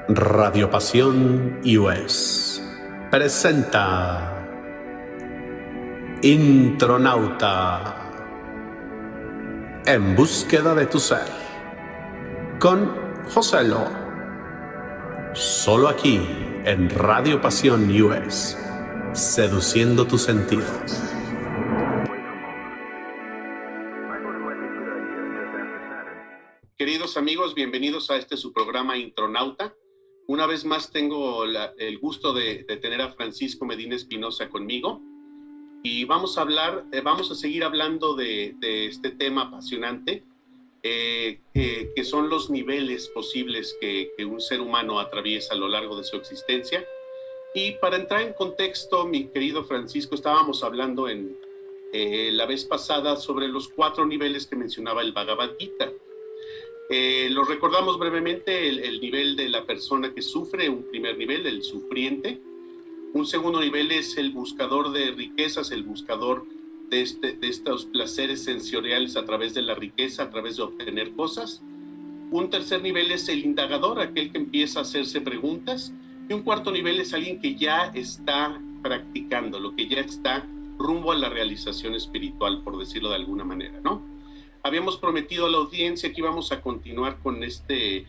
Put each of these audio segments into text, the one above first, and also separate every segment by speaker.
Speaker 1: Radio Pasión US presenta Intronauta, en búsqueda de tu ser, con José Lo. Solo aquí en Radio Pasión US, seduciendo tus sentidos. Queridos amigos, bienvenidos a su programa Intronauta. Una vez más tengo el gusto de tener a Francisco Medina Espinosa conmigo y vamos a seguir hablando de este tema apasionante que son los niveles posibles que un ser humano atraviesa a lo largo de su existencia. Y para entrar en contexto, mi querido Francisco, estábamos hablando la vez pasada sobre los 4 niveles que mencionaba el Bhagavad Gita. Lo recordamos brevemente: el nivel de la persona que sufre, un primer nivel, el sufriente. Un segundo nivel es el buscador de riquezas, el buscador de estos placeres sensoriales a través de la riqueza, a través de obtener cosas. Un tercer nivel es el indagador, aquel que empieza a hacerse preguntas. Y un cuarto nivel es alguien que ya está practicando, lo que ya está rumbo a la realización espiritual, por decirlo de alguna manera, ¿no? Habíamos prometido a la audiencia que íbamos a continuar con este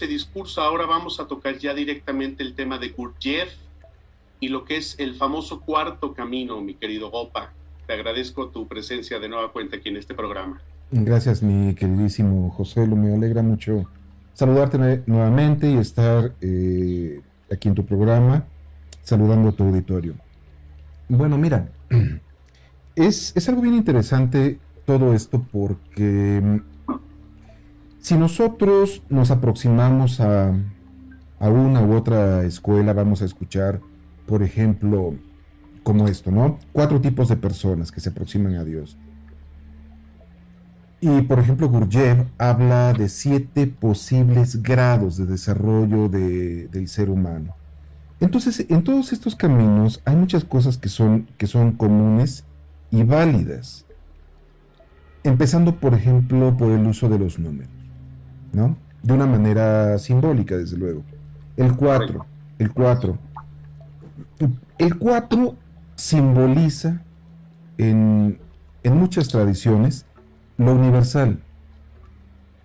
Speaker 1: discurso. Ahora vamos a tocar ya directamente el tema de Gurdjieff y lo que es el famoso cuarto camino, mi querido Gopa. Te agradezco tu presencia de nueva cuenta aquí en este programa.
Speaker 2: Gracias, mi queridísimo José. Me alegra mucho saludarte nuevamente y estar aquí en tu programa, saludando a tu auditorio. Bueno, mira, es algo bien interesante todo esto, porque si nosotros nos aproximamos a una u otra escuela, vamos a escuchar, por ejemplo, como esto, ¿no? 4 tipos de personas que se aproximan a Dios. Y, por ejemplo, Gurdjieff habla de 7 posibles grados de desarrollo del ser humano. Entonces, en todos estos caminos hay muchas cosas que son comunes y válidas. Empezando, por ejemplo, por el uso de los números, ¿no? De una manera simbólica, desde luego. El 4 simboliza en muchas tradiciones lo universal,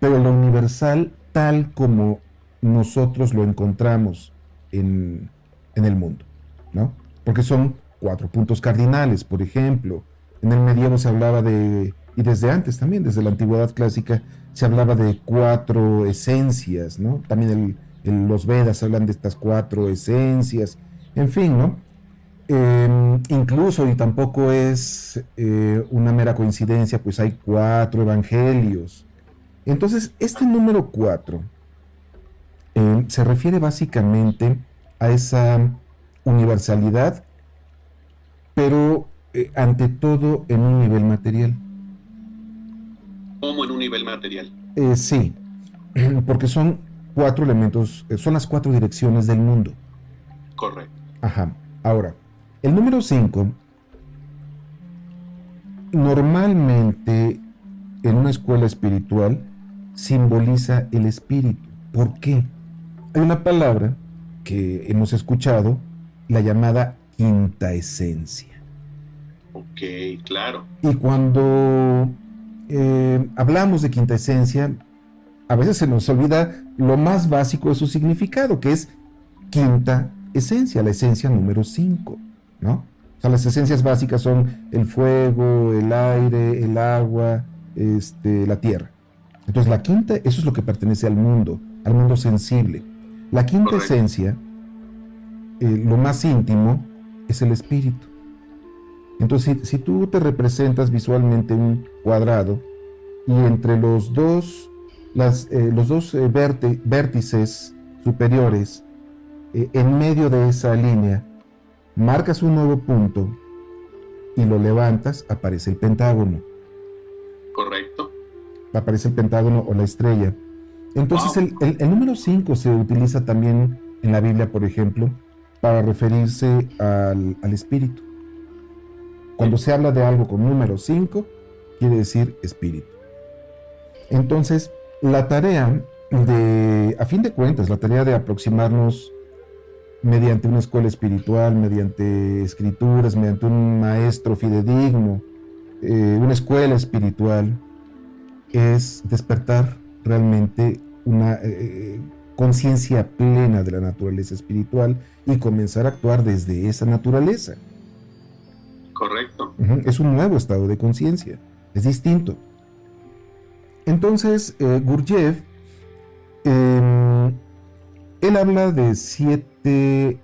Speaker 2: pero lo universal tal como nosotros lo encontramos en el mundo, ¿no? Porque son 4 puntos cardinales, por ejemplo. En el medievo se hablaba y desde antes también, desde la antigüedad clásica, se hablaba de 4 esencias, ¿no? También los Vedas hablan de estas 4 esencias, en fin, ¿no? Incluso, y tampoco es una mera coincidencia, pues hay 4 evangelios. Entonces, este número 4 se refiere básicamente a esa universalidad, pero ante todo en un nivel material.
Speaker 1: ¿Cómo en un nivel material?
Speaker 2: Sí, porque son 4 elementos, son las 4 direcciones del mundo.
Speaker 1: Correcto.
Speaker 2: Ajá. Ahora, el número 5, normalmente en una escuela espiritual, simboliza el espíritu. ¿Por qué? Hay una palabra que hemos escuchado, la llamada quinta esencia.
Speaker 1: Ok, claro.
Speaker 2: Y cuando hablamos de quinta esencia, a veces se nos olvida lo más básico de su significado, que es quinta esencia, la esencia número 5, ¿no? O sea, las esencias básicas son el fuego, el aire, el agua, la tierra. Entonces la quinta, eso es lo que pertenece al mundo sensible. La quinta
Speaker 1: Correcto.
Speaker 2: esencia, lo más íntimo, es el espíritu. Entonces, si tú te representas visualmente un cuadrado y entre los dos vértices superiores, en medio de esa línea, marcas un nuevo punto y lo levantas, aparece el pentágono.
Speaker 1: Correcto.
Speaker 2: Aparece el pentágono o la estrella. Entonces, wow, el número 5 se utiliza también en la Biblia, por ejemplo, para referirse al espíritu. Cuando se habla de algo con número 5, quiere decir espíritu. Entonces, la tarea a fin de cuentas, la tarea de aproximarnos mediante una escuela espiritual, mediante escrituras, mediante un maestro fidedigno, una escuela espiritual, es despertar realmente una conciencia plena de la naturaleza espiritual y comenzar a actuar desde esa naturaleza.
Speaker 1: Correcto.
Speaker 2: Es un nuevo estado de conciencia, es distinto. Entonces, Gurdjieff, él habla de siete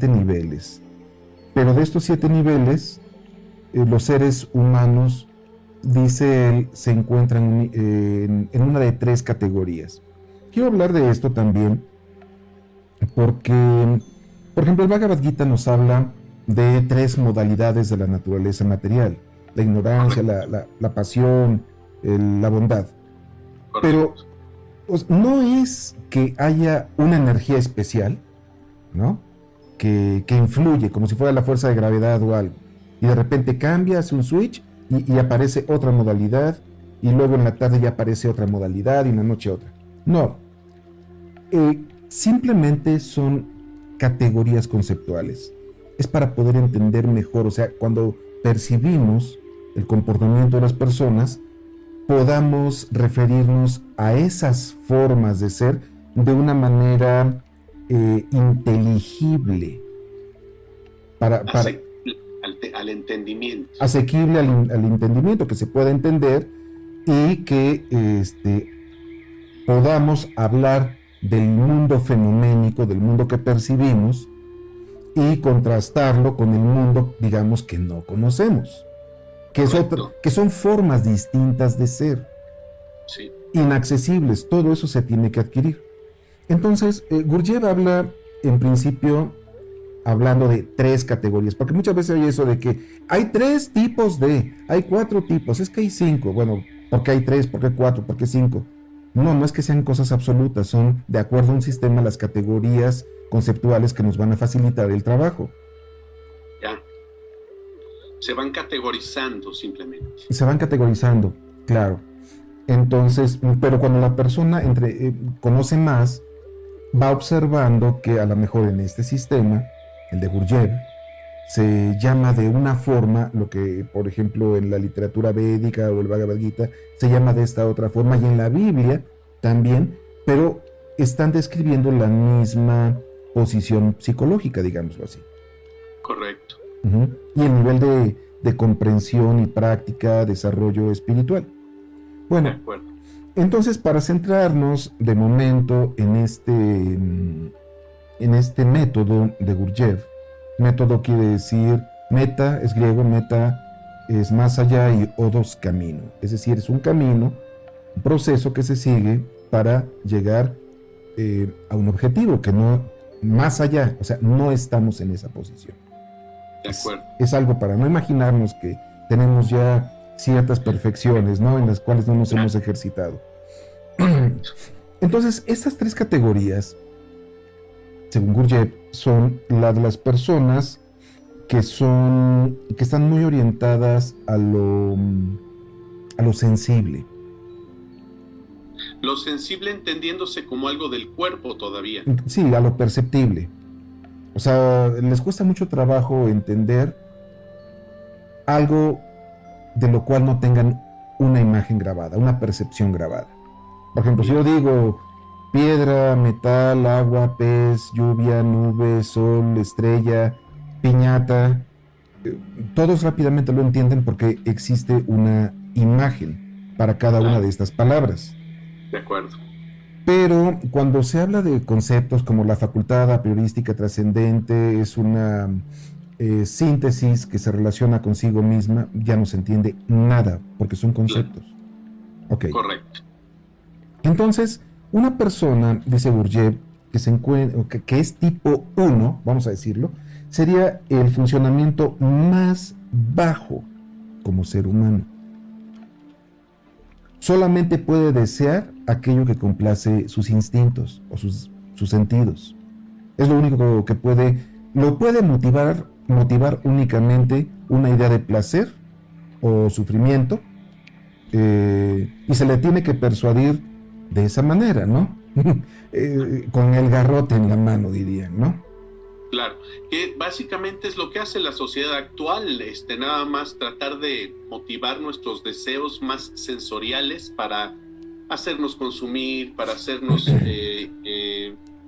Speaker 2: niveles, pero de estos 7 niveles, los seres humanos, dice él, se encuentran en una de 3 categorías. Quiero hablar de esto también porque, por ejemplo, el Bhagavad Gita nos habla de 3 modalidades de la naturaleza material: la ignorancia, la pasión, la bondad. Pero pues, no es que haya una energía especial, ¿no? Que influye, como si fuera la fuerza de gravedad o algo, y de repente cambia, hace un switch y aparece otra modalidad, y luego en la tarde ya aparece otra modalidad y en la noche otra. No, simplemente son categorías conceptuales. Es para poder entender mejor, o sea, cuando percibimos el comportamiento de las personas, podamos referirnos a esas formas de ser de una manera inteligible,
Speaker 1: al entendimiento.
Speaker 2: Asequible al entendimiento, que se pueda entender y que podamos hablar del mundo fenoménico, del mundo que percibimos, y contrastarlo con el mundo, digamos, que no conocemos, que son formas distintas de ser,
Speaker 1: sí,
Speaker 2: inaccesibles. Todo eso se tiene que adquirir. Entonces, Gurdjieff habla, en principio, hablando de 3 categorías, porque muchas veces hay eso de que hay 3 tipos hay 4 tipos, es que hay 5, bueno, ¿por qué hay 3? ¿Por qué 4? ¿Por qué 5? No es que sean cosas absolutas, son de acuerdo a un sistema las categorías conceptuales que nos van a facilitar el trabajo.
Speaker 1: Ya. Se van categorizando simplemente.
Speaker 2: Se van categorizando, claro. Entonces, pero cuando la persona conoce más, va observando que a lo mejor en este sistema, el de Gurdjieff, se llama de una forma lo que, por ejemplo, en la literatura védica o el Bhagavad Gita se llama de esta otra forma, y en la Biblia también, pero están describiendo la misma posición psicológica, digámoslo así.
Speaker 1: Correcto.
Speaker 2: Y el nivel de comprensión y práctica, desarrollo espiritual. Bueno, de acuerdo. Entonces, para centrarnos de momento en este método de Gurdjieff, método quiere decir, meta es griego, meta es más allá, y odos camino. Es decir, es un camino, un proceso que se sigue para llegar a un objetivo que no, más allá, o sea, no estamos en esa posición.
Speaker 1: De acuerdo.
Speaker 2: Es algo para no imaginarnos que tenemos ya ciertas perfecciones, ¿no? En las cuales no nos hemos ejercitado. Entonces, estas 3 categorías, según Gurdjieff, son las de las personas que están muy orientadas a lo sensible.
Speaker 1: Lo sensible entendiéndose como algo del cuerpo todavía.
Speaker 2: Sí, a lo perceptible. O sea, les cuesta mucho trabajo entender algo de lo cual no tengan una imagen grabada, una percepción grabada. Por ejemplo, si yo digo piedra, metal, agua, pez, lluvia, nube, sol, estrella, piñata, todos rápidamente lo entienden porque existe una imagen para cada una de estas palabras.
Speaker 1: De acuerdo.
Speaker 2: Pero cuando se habla de conceptos como la facultad a priorística trascendente, es una síntesis que se relaciona consigo misma, ya no se entiende nada, porque son conceptos. Okay.
Speaker 1: Correcto.
Speaker 2: Entonces, una persona, dice Gurdjieff, que es tipo 1, vamos a decirlo, sería el funcionamiento más bajo como ser humano. Solamente puede desear aquello que complace sus instintos o sus sentidos. Es lo único que lo puede motivar únicamente una idea de placer o sufrimiento, y se le tiene que persuadir de esa manera, ¿no? Con el garrote en la mano, dirían, ¿no?
Speaker 1: Claro, que básicamente es lo que hace la sociedad actual, nada más tratar de motivar nuestros deseos más sensoriales para hacernos consumir, para hacernos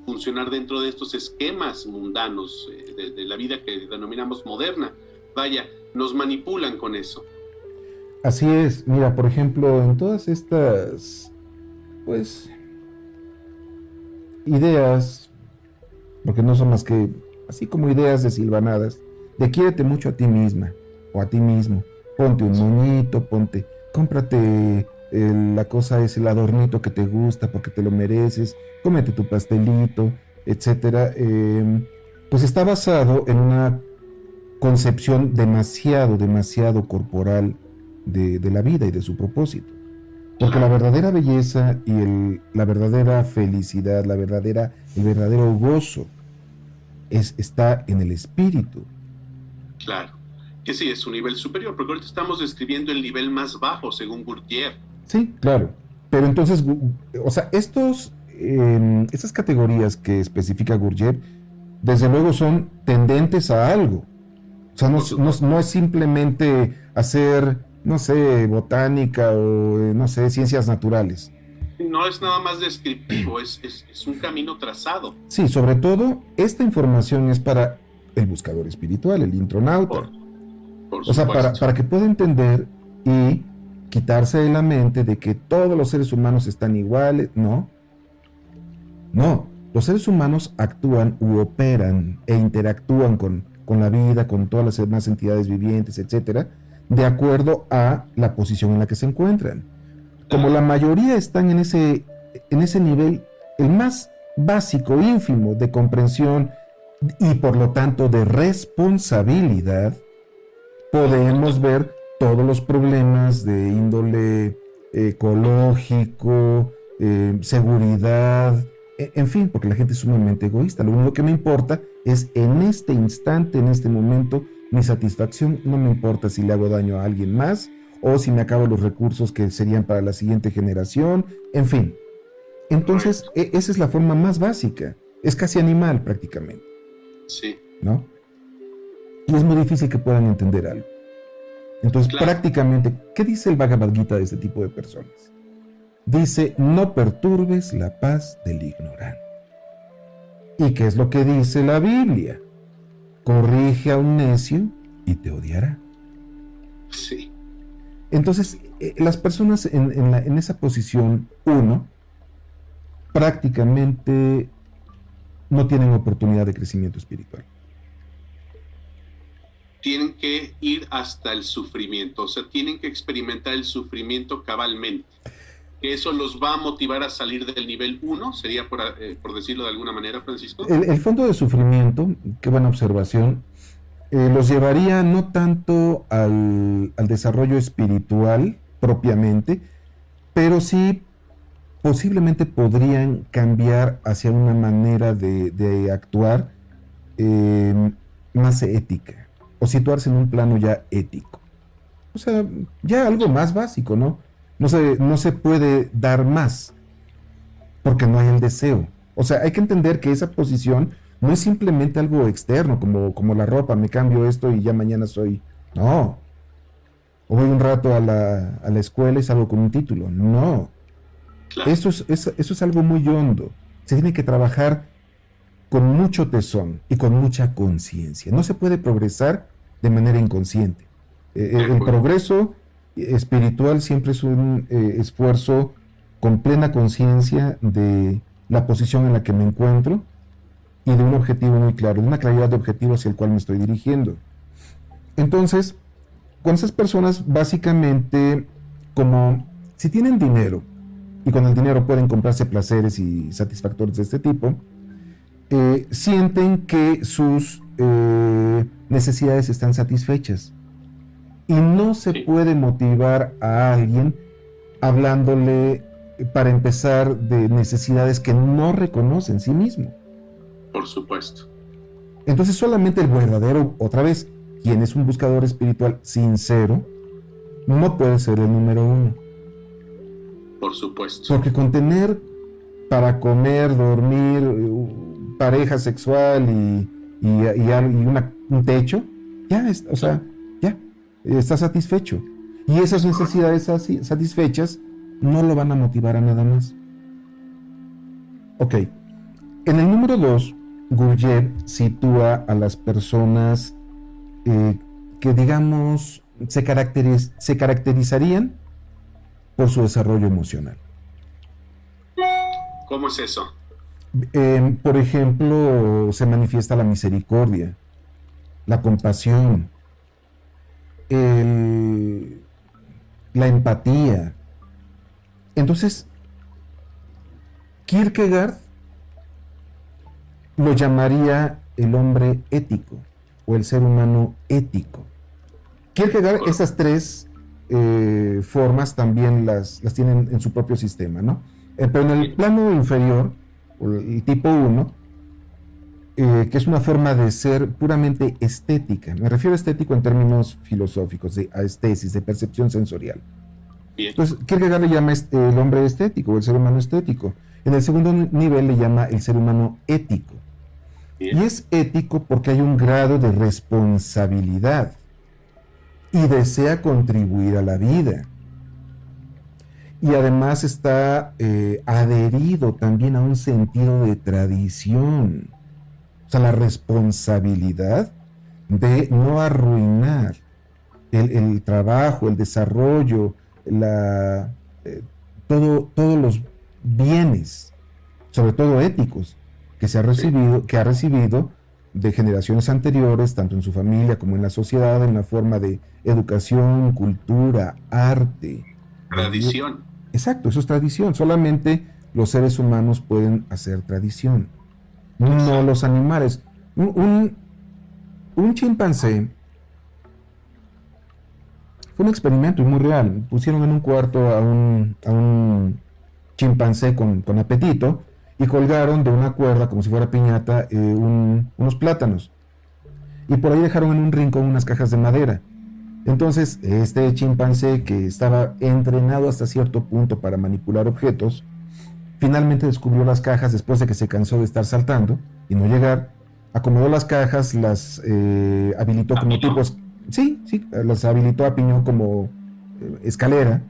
Speaker 1: funcionar dentro de estos esquemas mundanos de la vida que denominamos moderna. Vaya, nos manipulan con eso.
Speaker 2: Así es, mira, por ejemplo, en todas estas, pues, ideas, porque no son más que, así como ideas desilvanadas, de quiérete mucho a ti misma o a ti mismo, ponte un moñito, cómprate la cosa es el adornito que te gusta porque te lo mereces, cómete tu pastelito, etcétera. Pues está basado en una concepción demasiado corporal de la vida y de su propósito. Porque la verdadera belleza y la verdadera felicidad, el verdadero gozo está en el espíritu.
Speaker 1: Claro, que sí, es un nivel superior, porque ahorita estamos describiendo el nivel más bajo, según Gurdjieff.
Speaker 2: Sí, claro. Pero entonces, o sea, estas categorías que especifica Gurdjieff, desde luego son tendentes a algo. O sea, no es simplemente hacer, no sé, botánica o, no sé, ciencias naturales.
Speaker 1: No es nada más descriptivo, es un camino trazado.
Speaker 2: Sí, sobre todo, esta información es para el buscador espiritual, el intronauta.
Speaker 1: Por
Speaker 2: o sea, para que pueda entender y quitarse de la mente de que todos los seres humanos están iguales. No, los seres humanos actúan u operan e interactúan con la vida, con todas las demás entidades vivientes, etcétera, de acuerdo a la posición en la que se encuentran. Como la mayoría están en ese nivel, el más básico, ínfimo de comprensión y por lo tanto de responsabilidad, podemos ver todos los problemas de índole ecológico, seguridad, en fin, porque la gente es sumamente egoísta. Lo único que me importa es en este instante, en este momento, mi satisfacción. No me importa si le hago daño a alguien más o si me acabo los recursos que serían para la siguiente generación, en fin. Entonces, esa es la forma más básica. Es casi animal prácticamente.
Speaker 1: Sí.
Speaker 2: ¿No? Y es muy difícil que puedan entender algo. Entonces, prácticamente, ¿qué dice el Bhagavad Gita de este tipo de personas? Dice, no perturbes la paz del ignorante. ¿Y qué es lo que dice la Biblia? Corrige a un necio y te odiará.
Speaker 1: Sí.
Speaker 2: Entonces, las personas en esa posición 1 prácticamente no tienen oportunidad de crecimiento espiritual.
Speaker 1: Tienen que ir hasta el sufrimiento, o sea, tienen que experimentar el sufrimiento cabalmente. Que eso los va a motivar a salir del nivel 1, sería por decirlo de alguna manera, Francisco.
Speaker 2: El fondo de sufrimiento, qué buena observación, los llevaría no tanto al desarrollo espiritual propiamente, pero sí posiblemente podrían cambiar hacia una manera de actuar más ética, o situarse en un plano ya ético. O sea, ya algo más básico, ¿no? No se puede dar más, porque no hay el deseo. O sea, hay que entender que esa posición no es simplemente algo externo, como la ropa, me cambio esto y ya mañana soy. No. O voy un rato a la escuela y salgo con un título. No. Claro. Eso es algo muy hondo. Se tiene que trabajar con mucho tesón y con mucha conciencia. No se puede progresar de manera inconsciente. El progreso espiritual siempre es un esfuerzo con plena conciencia de la posición en la que me encuentro y de un objetivo muy claro, de una claridad de objetivo hacia el cual me estoy dirigiendo. Entonces, con esas personas, básicamente, como si tienen dinero y con el dinero pueden comprarse placeres y satisfactores de este tipo, sienten que sus necesidades están satisfechas. Y no se puede motivar a alguien hablándole, para empezar, de necesidades que no reconoce en sí mismo.
Speaker 1: Por supuesto.
Speaker 2: Entonces solamente el verdadero, otra vez, quien es un buscador espiritual sincero, no puede ser el número 1.
Speaker 1: Por supuesto.
Speaker 2: Porque con tener para comer, dormir, pareja sexual un techo, ya, o sea, ya, está satisfecho. Y esas necesidades satisfechas no lo van a motivar a nada más. Ok. En el número 2, Gurdjieff sitúa a las personas que, digamos, se caracterizarían por su desarrollo emocional.
Speaker 1: ¿Cómo es eso?
Speaker 2: Por ejemplo, se manifiesta la misericordia, la compasión, la empatía. Entonces, Kierkegaard lo llamaría el hombre ético o el ser humano ético. Kierkegaard, esas tres formas también las tienen en su propio sistema, ¿no? Pero en el plano inferior, el tipo 1, que es una forma de ser puramente estética. Me refiero a estético en términos filosóficos, de aestesis, de percepción sensorial.
Speaker 1: Bien.
Speaker 2: Entonces, Kierkegaard le llama el hombre estético, o el ser humano estético. En el segundo nivel le llama el ser humano ético. Bien. Y es ético porque hay un grado de responsabilidad y desea contribuir a la vida. Y además está adherido también a un sentido de tradición. O sea, la responsabilidad de no arruinar el trabajo, el desarrollo, todos los bienes, sobre todo éticos, que ha recibido de generaciones anteriores, tanto en su familia como en la sociedad, en la forma de educación, cultura, arte.
Speaker 1: Tradición.
Speaker 2: Exacto, eso es tradición. Solamente los seres humanos pueden hacer tradición, no los animales. Un chimpancé fue un experimento muy real. Pusieron en un cuarto a un chimpancé con apetito y colgaron de una cuerda, como si fuera piñata, unos plátanos. Y por ahí dejaron en un rincón unas cajas de madera. Entonces, este chimpancé, que estaba entrenado hasta cierto punto para manipular objetos, finalmente descubrió las cajas después de que se cansó de estar saltando y no llegar. Acomodó las cajas, las habilitó como tipos... Sí, las habilitó, apiñó como escalera.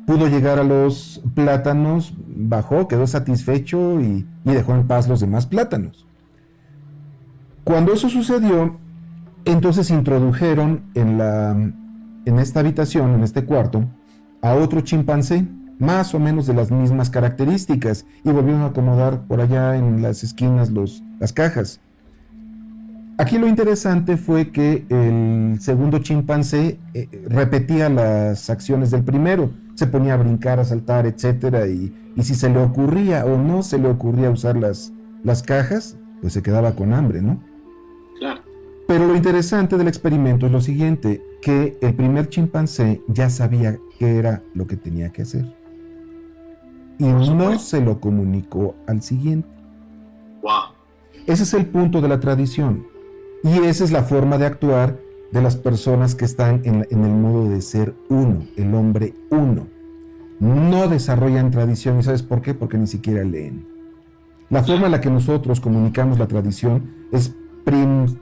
Speaker 2: Pudo llegar a los plátanos, bajó, quedó satisfecho y dejó en paz los demás plátanos. Cuando eso sucedió, entonces introdujeron en esta habitación, en este cuarto, a otro chimpancé, más o menos de las mismas características, y volvieron a acomodar por allá en las esquinas las cajas. Aquí lo interesante fue que el segundo chimpancé repetía las acciones del primero, se ponía a brincar, a saltar, etcétera, y si se le ocurría o no se le ocurría usar las cajas, pues se quedaba con hambre, ¿no?
Speaker 1: Claro.
Speaker 2: Pero lo interesante del experimento es lo siguiente, que el primer chimpancé ya sabía qué era lo que tenía que hacer. Y no se lo comunicó al siguiente.
Speaker 1: Wow.
Speaker 2: Ese es el punto de la tradición. Y esa es la forma de actuar de las personas que están en el modo de ser uno, el hombre uno. No desarrollan tradición. ¿Y sabes por qué? Porque ni siquiera leen. La forma en la que nosotros comunicamos la tradición es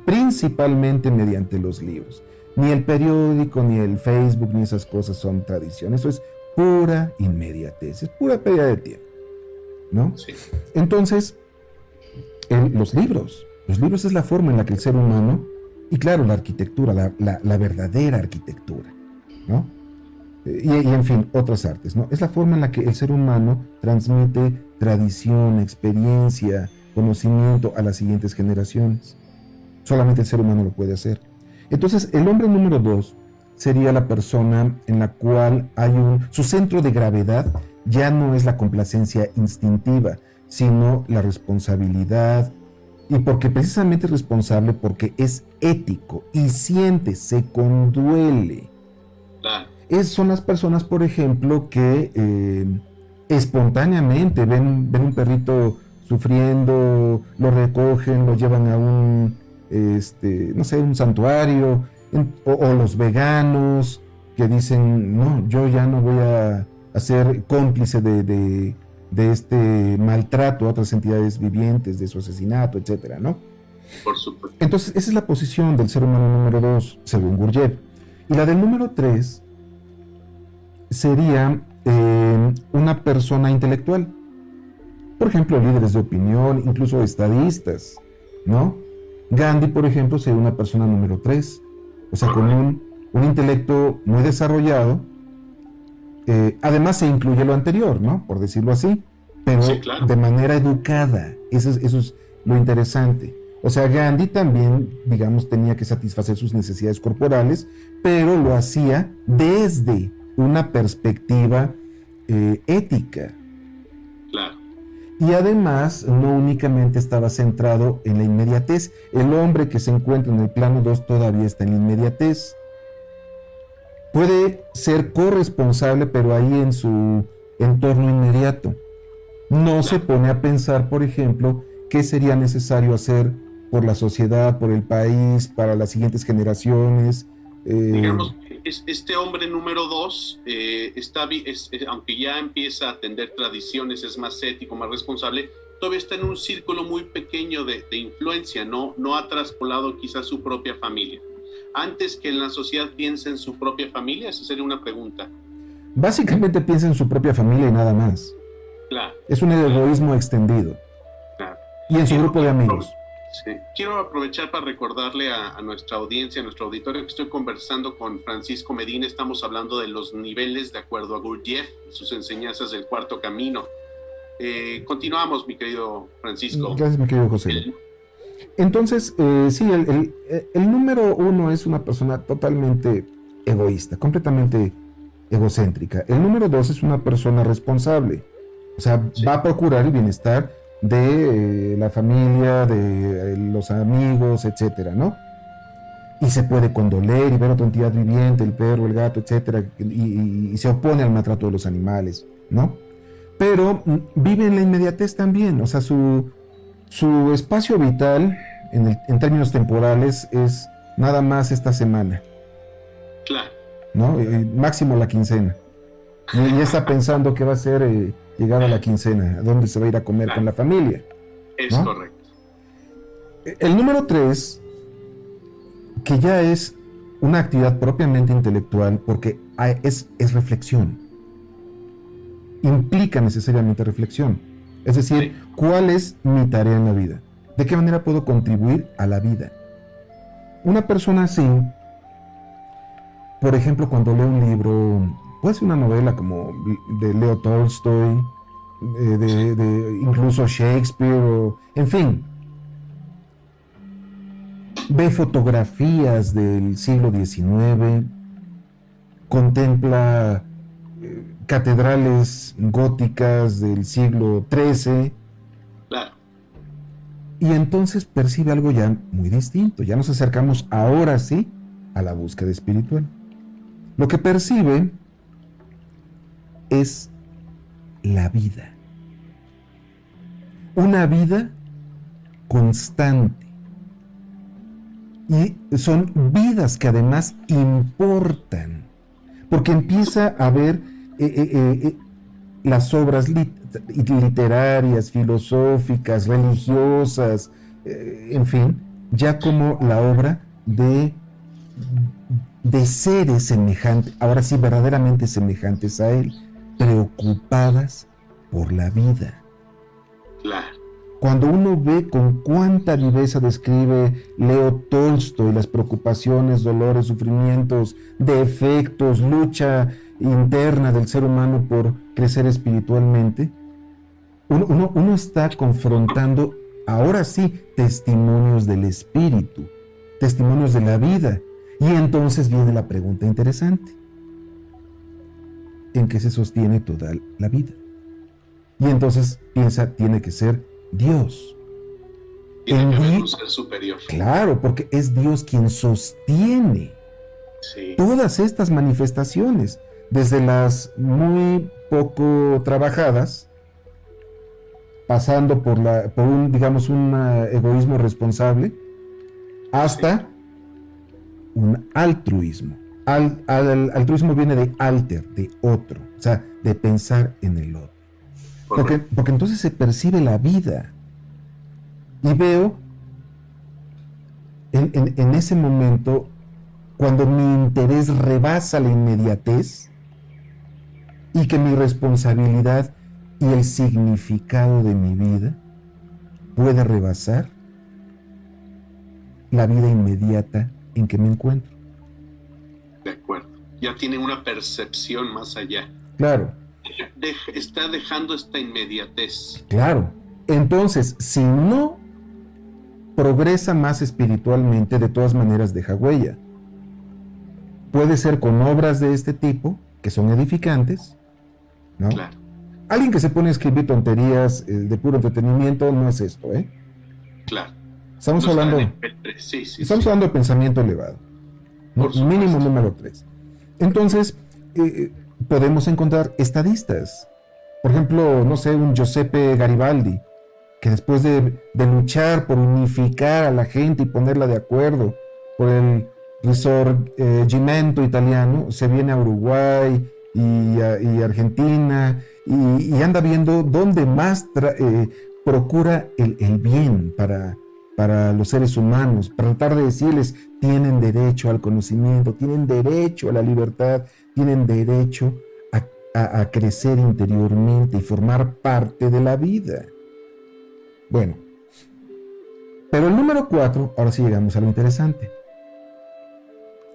Speaker 2: principalmente mediante los libros. Ni el periódico, ni el Facebook, ni esas cosas son tradición. Eso es pura inmediatez, es pura pérdida de tiempo, ¿no?
Speaker 1: Sí.
Speaker 2: Entonces, los libros es la forma en la que el ser humano, y claro, la arquitectura, la verdadera arquitectura, ¿no? Y en fin, otras artes, ¿no? Es la forma en la que el ser humano transmite tradición, experiencia, conocimiento a las siguientes generaciones. Solamente el ser humano lo puede hacer. Entonces, el hombre número 2 sería la persona en la cual su centro de gravedad ya no es la complacencia instintiva, sino la responsabilidad, y porque precisamente es responsable porque es ético y siente, se conduele.
Speaker 1: Claro.
Speaker 2: Son las personas, por ejemplo, que espontáneamente ven un perrito sufriendo, lo recogen, lo llevan a un santuario, o los veganos que dicen, no, yo ya no voy a a ser cómplice de este maltrato a otras entidades vivientes, de su asesinato, etcétera, ¿no?
Speaker 1: Por supuesto.
Speaker 2: Entonces, esa es la posición del ser humano número 2, según Gurdjieff. Y la del número 3 sería una persona intelectual. Por ejemplo, líderes de opinión, incluso estadistas, ¿no? Gandhi, por ejemplo, sería una persona número 3. O sea, con un intelecto muy desarrollado. Además se incluye lo anterior, ¿no? Por decirlo así, pero
Speaker 1: sí, claro,
Speaker 2: de manera educada. Eso es lo interesante. O sea, Gandhi también, digamos, tenía que satisfacer sus necesidades corporales, pero lo hacía desde una perspectiva ética.
Speaker 1: claro.
Speaker 2: Y además, no únicamente estaba centrado en la inmediatez. El hombre que se encuentra en el plano 2 todavía está en la inmediatez. Puede ser corresponsable, pero ahí en su entorno inmediato. No se pone a pensar, por ejemplo, qué sería necesario hacer por la sociedad, por el país, para las siguientes generaciones.
Speaker 1: Digamos, este hombre número 2, aunque ya empieza a atender tradiciones, es más ético, más responsable, todavía está en un círculo muy pequeño de influencia, no ha traspolado quizás su propia familia. Antes que en la sociedad piense en su propia familia, esa sería una pregunta.
Speaker 2: Básicamente piensa en su propia familia y nada más.
Speaker 1: Claro.
Speaker 2: Es un egoísmo extendido.
Speaker 1: Claro.
Speaker 2: Y en su grupo de amigos.
Speaker 1: Sí. Quiero aprovechar para recordarle a nuestra audiencia, a nuestro auditorio, que estoy conversando con Francisco Medina. Estamos hablando de los niveles de acuerdo a Gurdjieff, sus enseñanzas del cuarto camino. Continuamos, mi querido Francisco.
Speaker 2: Gracias, mi querido José. Entonces, sí, el número 1 es una persona totalmente egoísta, completamente egocéntrica. El número 2 es una persona responsable. O sea, sí, va a procurar el bienestar de la familia, de los amigos, etcétera, ¿no? Y se puede condoler y ver otra entidad viviente, el perro, el gato, etcétera, y se opone al maltrato de los animales, ¿no? Pero vive en la inmediatez también. O sea, su espacio vital en términos temporales es nada más esta semana.
Speaker 1: Claro.
Speaker 2: ¿No? Máximo la quincena. Y ya está pensando qué va a hacer llegar a la quincena, a dónde se va a ir a comer con la familia.
Speaker 1: Es
Speaker 2: ¿no?
Speaker 1: correcto.
Speaker 2: El número 3, que ya es una actividad propiamente intelectual, porque es reflexión. Implica necesariamente reflexión. Es decir, sí, ¿cuál es mi tarea en la vida? ¿De qué manera puedo contribuir a la vida? Una persona así, por ejemplo, cuando lee un libro, puede ser una novela como de Leo Tolstoy, incluso Shakespeare, en fin, ve fotografías del siglo XIX, contempla catedrales góticas del siglo XIII,
Speaker 1: claro,
Speaker 2: y entonces percibe algo ya muy distinto. Ya nos acercamos ahora sí a la búsqueda espiritual. Lo que percibe es la vida. Una vida constante. Y son vidas que además importan. Porque empieza a ver las obras literarias, filosóficas, religiosas, en fin, ya como la obra de seres semejantes, ahora sí verdaderamente semejantes a él, preocupadas por la vida.
Speaker 1: Claro.
Speaker 2: Cuando uno ve con cuánta viveza describe Leo Tolstoy las preocupaciones, dolores, sufrimientos, defectos, lucha interna del ser humano por crecer espiritualmente, uno está confrontando, ahora sí, testimonios del espíritu, testimonios de la vida. Y entonces viene la pregunta interesante: ¿en qué se sostiene toda la vida? Y entonces piensa, tiene que ser Dios.
Speaker 1: Tiene que haber un ser superior.
Speaker 2: Claro, porque es Dios quien sostiene todas estas manifestaciones, desde las muy poco trabajadas, pasando por un, digamos, un egoísmo responsable, hasta un altruismo. Altruismo viene de alter, de otro, o sea, de pensar en el otro. Porque entonces se percibe la vida. Y veo en ese momento, cuando mi interés rebasa la inmediatez y que mi responsabilidad y el significado de mi vida puede rebasar la vida inmediata en que me encuentro.
Speaker 1: De acuerdo. Ya tiene una percepción más allá.
Speaker 2: Claro.
Speaker 1: Está dejando esta inmediatez.
Speaker 2: Claro. Entonces, si no progresa más espiritualmente, de todas maneras deja huella. Puede ser con obras de este tipo, que son edificantes, ¿no?
Speaker 1: Claro.
Speaker 2: Alguien que se pone a escribir tonterías de puro entretenimiento no es esto, ¿eh?
Speaker 1: Claro.
Speaker 2: Estamos
Speaker 1: No
Speaker 2: hablando de pensamiento elevado. Mínimo número 3. Entonces, podemos encontrar estadistas. Por ejemplo, no sé, un Giuseppe Garibaldi, que después de luchar por unificar a la gente y ponerla de acuerdo por el risorgimento italiano, se viene a Uruguay y Argentina y anda viendo dónde más procura el bien para los seres humanos, para tratar de decirles: tienen derecho al conocimiento, tienen derecho a la libertad, tienen derecho a crecer interiormente y formar parte de la vida. Bueno, pero el número 4, ahora sí llegamos a lo interesante.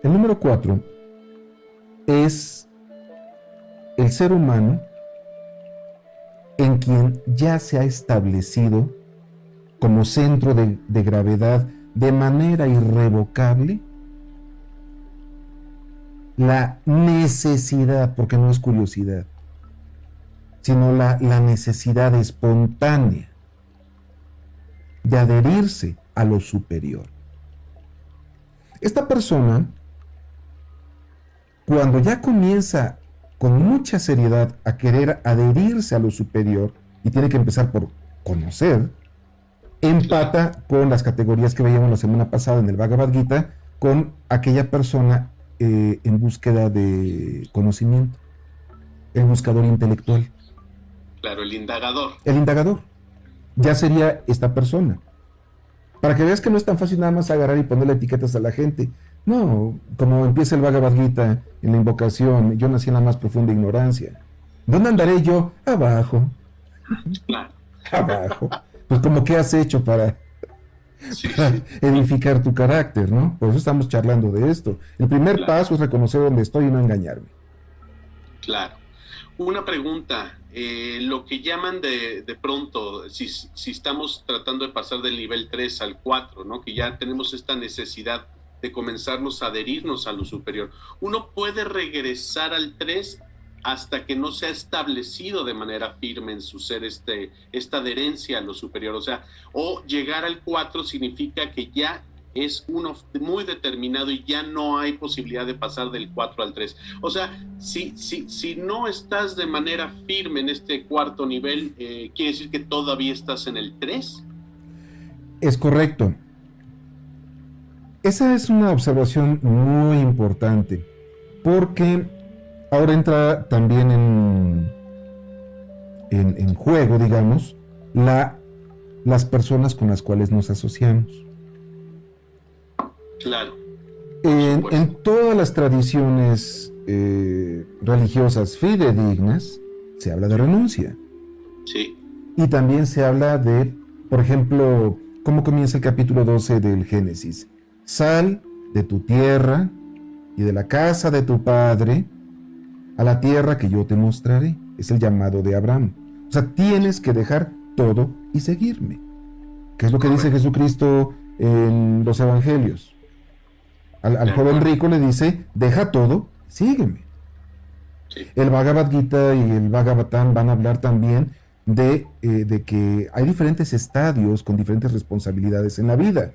Speaker 2: El número 4 es el ser humano en quien ya se ha establecido como centro de gravedad de manera irrevocable la necesidad, porque no es curiosidad, sino la necesidad espontánea de adherirse a lo superior. Esta persona, cuando ya comienza con mucha seriedad a querer adherirse a lo superior, y tiene que empezar por conocer, empata con las categorías que veíamos la semana pasada en el Bhagavad Gita, con aquella persona en búsqueda de conocimiento, el buscador intelectual.
Speaker 1: Claro, el indagador.
Speaker 2: El indagador. Ya sería esta persona. Para que veas que no es tan fácil nada más agarrar y ponerle etiquetas a la gente. No, como empieza el Bhagavad Gita en la invocación: yo nací en la más profunda ignorancia. ¿Dónde andaré yo? Abajo.
Speaker 1: Claro.
Speaker 2: Abajo. Pues como qué has hecho para edificar tu carácter, ¿no? Por eso estamos charlando de esto. El primer paso es reconocer dónde estoy y no engañarme.
Speaker 1: Claro. Una pregunta, lo que llaman de pronto, si estamos tratando de pasar del nivel 3 al 4, ¿no? Que ya tenemos esta necesidad de comenzarnos a adherirnos a lo superior. ¿Uno puede regresar al 3 hasta que no se ha establecido de manera firme en su ser esta adherencia a lo superior? O sea, o llegar al 4 significa que ya es uno muy determinado y ya no hay posibilidad de pasar del 4 al 3. O sea, si no estás de manera firme en este cuarto nivel, ¿quiere decir que todavía estás en el 3?
Speaker 2: Es correcto. Esa es una observación muy importante, porque ahora entra también en juego, digamos, las personas con las cuales nos asociamos.
Speaker 1: Claro.
Speaker 2: En todas las tradiciones religiosas fidedignas se habla de renuncia.
Speaker 1: Sí.
Speaker 2: Y también se habla de, por ejemplo, ¿cómo comienza el capítulo 12 del Génesis? Sal de tu tierra y de la casa de tu padre a la tierra que yo te mostraré. Es el llamado de Abraham. O sea, tienes que dejar todo y seguirme. ¿Qué es lo que dice Jesucristo en los evangelios? Al joven rico le dice: deja todo, sígueme.
Speaker 1: Sí.
Speaker 2: El Bhagavad Gita y el Bhagavatam van a hablar también de que hay diferentes estadios con diferentes responsabilidades en la vida.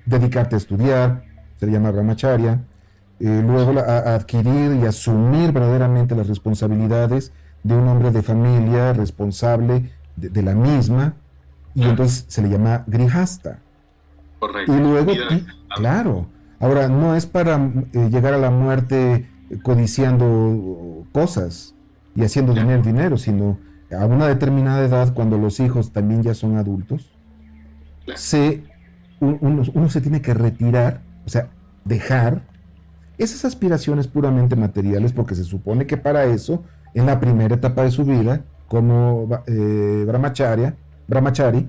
Speaker 2: Dedicarte a estudiar, se le llama brahmacharya, luego a adquirir y asumir verdaderamente las responsabilidades de un hombre de familia responsable de la misma, y entonces se le llama grihasta.
Speaker 1: Correcto.
Speaker 2: Y luego, claro, ahora no es para llegar a la muerte codiciando cosas y haciendo dinero, sino a una determinada edad, cuando los hijos también ya son adultos, uno se tiene que retirar, o sea, dejar esas aspiraciones puramente materiales, porque se supone que para eso, en la primera etapa de su vida, como Brahmachari,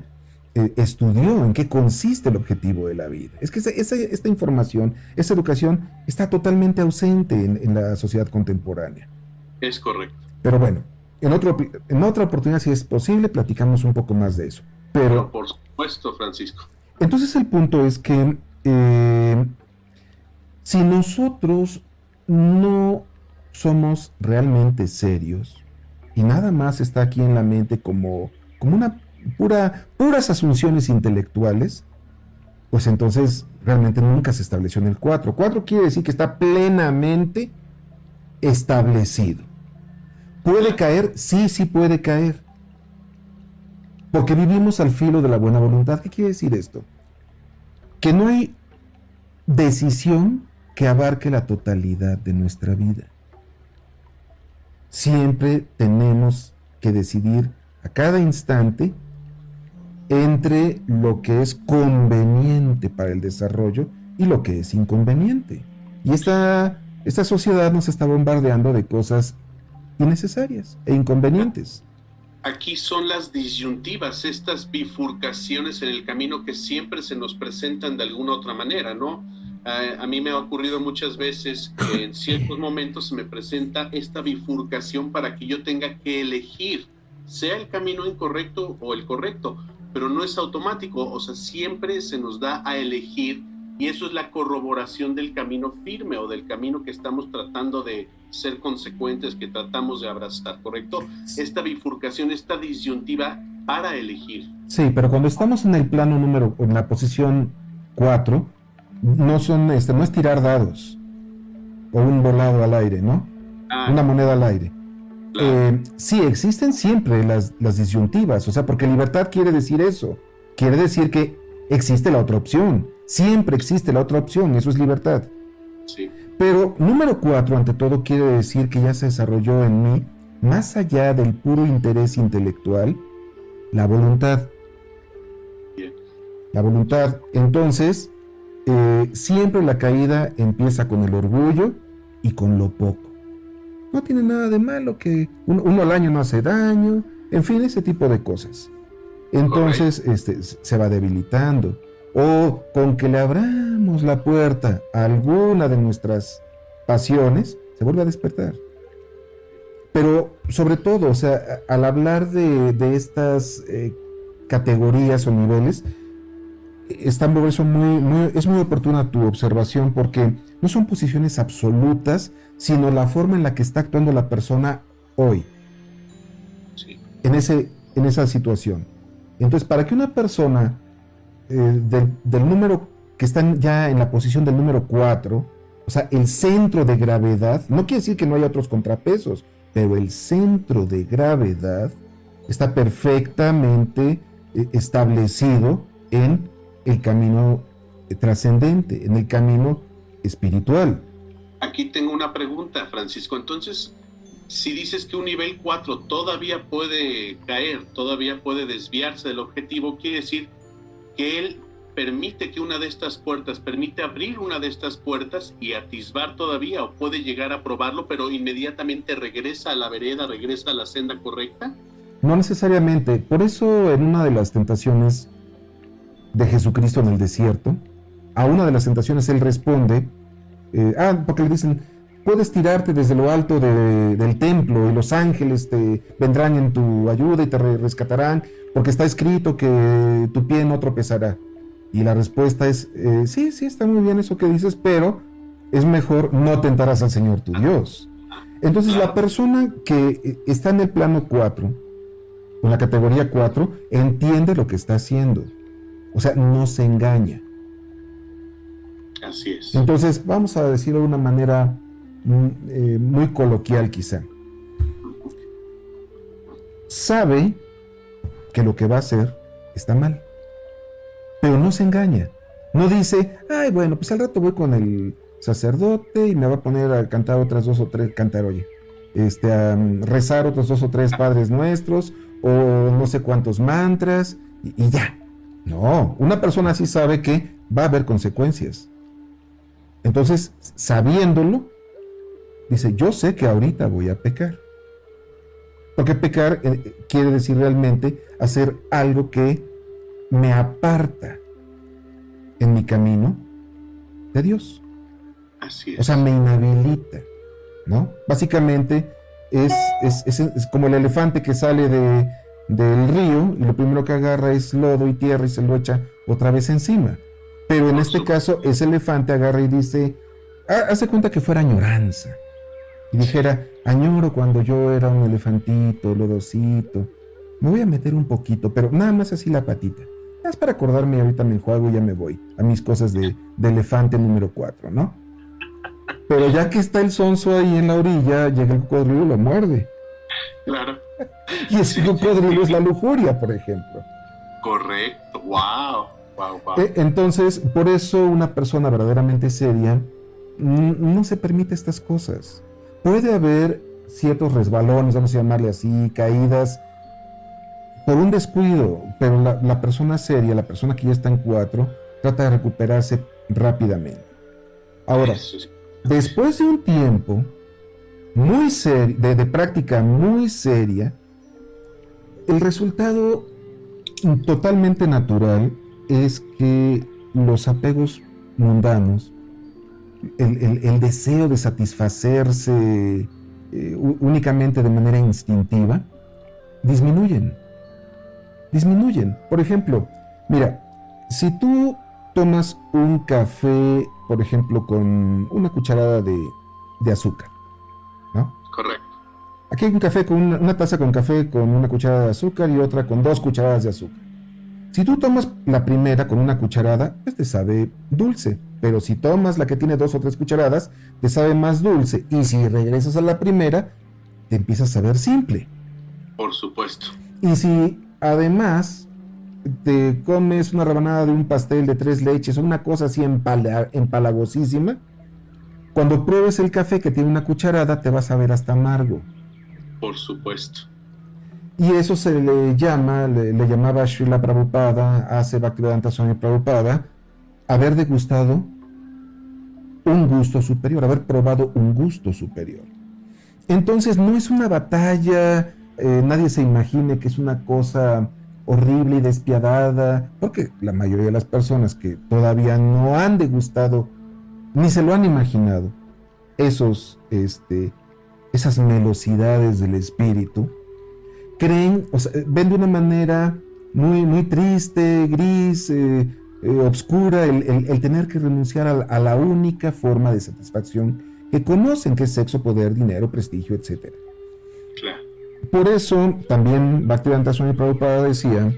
Speaker 2: estudió en qué consiste el objetivo de la vida. Es que esta información, esa educación está totalmente ausente en la sociedad contemporánea.
Speaker 1: Es correcto.
Speaker 2: Pero bueno, en otra oportunidad, si es posible, platicamos un poco más de eso. Pero
Speaker 1: por supuesto, Francisco.
Speaker 2: Entonces el punto es que si nosotros no somos realmente serios y nada más está aquí en la mente como una puras asunciones intelectuales, pues entonces realmente nunca se estableció en el 4. 4 quiere decir que está plenamente establecido. ¿Puede caer? Sí puede caer. Porque vivimos al filo de la buena voluntad. ¿Qué quiere decir esto? Que no hay decisión que abarque la totalidad de nuestra vida. Siempre tenemos que decidir a cada instante entre lo que es conveniente para el desarrollo y lo que es inconveniente. Y esta sociedad nos está bombardeando de cosas innecesarias e inconvenientes.
Speaker 1: Aquí son las disyuntivas, estas bifurcaciones en el camino que siempre se nos presentan de alguna otra manera, ¿no? A mí me ha ocurrido muchas veces que en ciertos momentos se me presenta esta bifurcación para que yo tenga que elegir, sea el camino incorrecto o el correcto, pero no es automático, o sea, siempre se nos da a elegir, y eso es la corroboración del camino firme o del camino que estamos tratando de ser consecuentes, que tratamos de abrazar, ¿correcto? Esta bifurcación, esta disyuntiva para elegir.
Speaker 2: Sí, pero cuando estamos en el plano en la posición 4, no es tirar dados o un volado al aire, ¿no? Una moneda al aire. Claro. Sí, existen siempre las disyuntivas, o sea, porque libertad quiere decir eso, quiere decir que existe la otra opción, siempre existe la otra opción, eso es libertad.
Speaker 1: Sí.
Speaker 2: Pero número 4, ante todo, quiere decir que ya se desarrolló en mí, más allá del puro interés intelectual, la voluntad.
Speaker 1: Bien.
Speaker 2: La voluntad. Entonces, siempre la caída empieza con el orgullo y con lo poco. No tiene nada de malo que uno al año no hace daño, en fin, ese tipo de cosas. Entonces se va debilitando. O con que le abramos la puerta a alguna de nuestras pasiones, se vuelve a despertar. Pero sobre todo, o sea, al hablar de estas categorías o niveles, es muy oportuna tu observación, porque no son posiciones absolutas, sino la forma en la que está actuando la persona hoy,
Speaker 1: sí,
Speaker 2: en esa situación. Entonces, para que una persona del número que está ya en la posición del número 4, o sea, el centro de gravedad, no quiere decir que no haya otros contrapesos, pero el centro de gravedad está perfectamente establecido en el camino trascendente, en el camino espiritual.
Speaker 1: Aquí tengo una pregunta, Francisco. Entonces, si dices que un nivel 4 todavía puede caer, todavía puede desviarse del objetivo, quiere decir que él permite que una de estas puertas, permite abrir una de estas puertas y atisbar todavía, o puede llegar a probarlo, pero inmediatamente regresa a la vereda, regresa a la senda correcta.
Speaker 2: No necesariamente. Por eso en una de las tentaciones de Jesucristo en el desierto, a una de las tentaciones él responde, porque le dicen, puedes tirarte desde lo alto del templo y los ángeles te vendrán en tu ayuda y te rescatarán, porque está escrito que tu pie no tropezará. Y la respuesta es, sí, está muy bien eso que dices, pero es mejor no tentarás al Señor tu Dios. Entonces la persona que está en el plano 4, en la categoría 4, entiende lo que está haciendo. O sea, no se engaña.
Speaker 1: Así es.
Speaker 2: Entonces, vamos a decirlo de una manera muy coloquial quizá. Sabe que lo que va a hacer está mal, pero no se engaña. No dice, ay, bueno, pues al rato voy con el sacerdote y me va a poner a cantar otras 2 o 3, cantar, oye, a rezar otros 2 o 3 Padres Nuestros o no sé cuántos mantras y ya. No, una persona así sabe que va a haber consecuencias. Entonces, sabiéndolo, dice, yo sé que ahorita voy a pecar. Porque pecar quiere decir realmente hacer algo que me aparta en mi camino de Dios.
Speaker 1: Así es.
Speaker 2: O sea, me inhabilita, ¿no? Básicamente es como el elefante que sale del río y lo primero que agarra es lodo y tierra y se lo echa otra vez encima. Pero en este caso, ese elefante agarra y dice, hace cuenta que fuera añoranza. Y dijera, añoro cuando yo era un elefantito, lodosito. Me voy a meter un poquito, pero nada más así la patita. Nada más para acordarme, ahorita me enjuago y ya me voy a mis cosas de elefante número 4, ¿no? Pero ya que está el sonso ahí en la orilla, llega el cocodrilo y lo muerde.
Speaker 1: Claro.
Speaker 2: Y ese cocodrilo es la lujuria, por ejemplo.
Speaker 1: Correcto. Wow.
Speaker 2: Entonces, por eso una persona verdaderamente seria no se permite estas cosas. Puede haber ciertos resbalones, vamos a llamarle así, caídas, por un descuido, pero la persona seria, la persona que ya está en 4, trata de recuperarse rápidamente. Ahora, después de un tiempo muy serio, de práctica muy seria, el resultado totalmente natural es que los apegos mundanos, el deseo de satisfacerse únicamente de manera instintiva, disminuyen. Por ejemplo, mira, si tú tomas un café, por ejemplo, con una cucharada de azúcar, ¿no?
Speaker 1: Correcto.
Speaker 2: Aquí hay un café con una taza con café con una cucharada de azúcar y otra con 2 cucharadas de azúcar. Si tú tomas la primera con una cucharada, pues te sabe dulce. Pero si tomas la que tiene 2 o 3 cucharadas, te sabe más dulce. Y si regresas a la primera, te empieza a saber simple.
Speaker 1: Por supuesto.
Speaker 2: Y si además te comes una rebanada de un pastel de 3 leches o una cosa así empalagosísima, cuando pruebes el café que tiene una cucharada, te vas a ver hasta amargo.
Speaker 1: Por supuesto.
Speaker 2: Y eso se le llama, le llamaba Srila Prabhupada, hace Bhaktivedanta Swami Prabhupada, haber degustado un gusto superior, haber probado un gusto superior. Entonces no es una batalla, nadie se imagine que es una cosa horrible y despiadada, porque la mayoría de las personas que todavía no han degustado, ni se lo han imaginado, esas melosidades del espíritu, creen, o sea, ven de una manera muy, muy triste, gris, obscura, el tener que renunciar a la única forma de satisfacción que conocen, que es sexo, poder, dinero, prestigio, etc.
Speaker 1: Claro.
Speaker 2: Por eso también Bhaktivedanta Swami Prabhupada decía,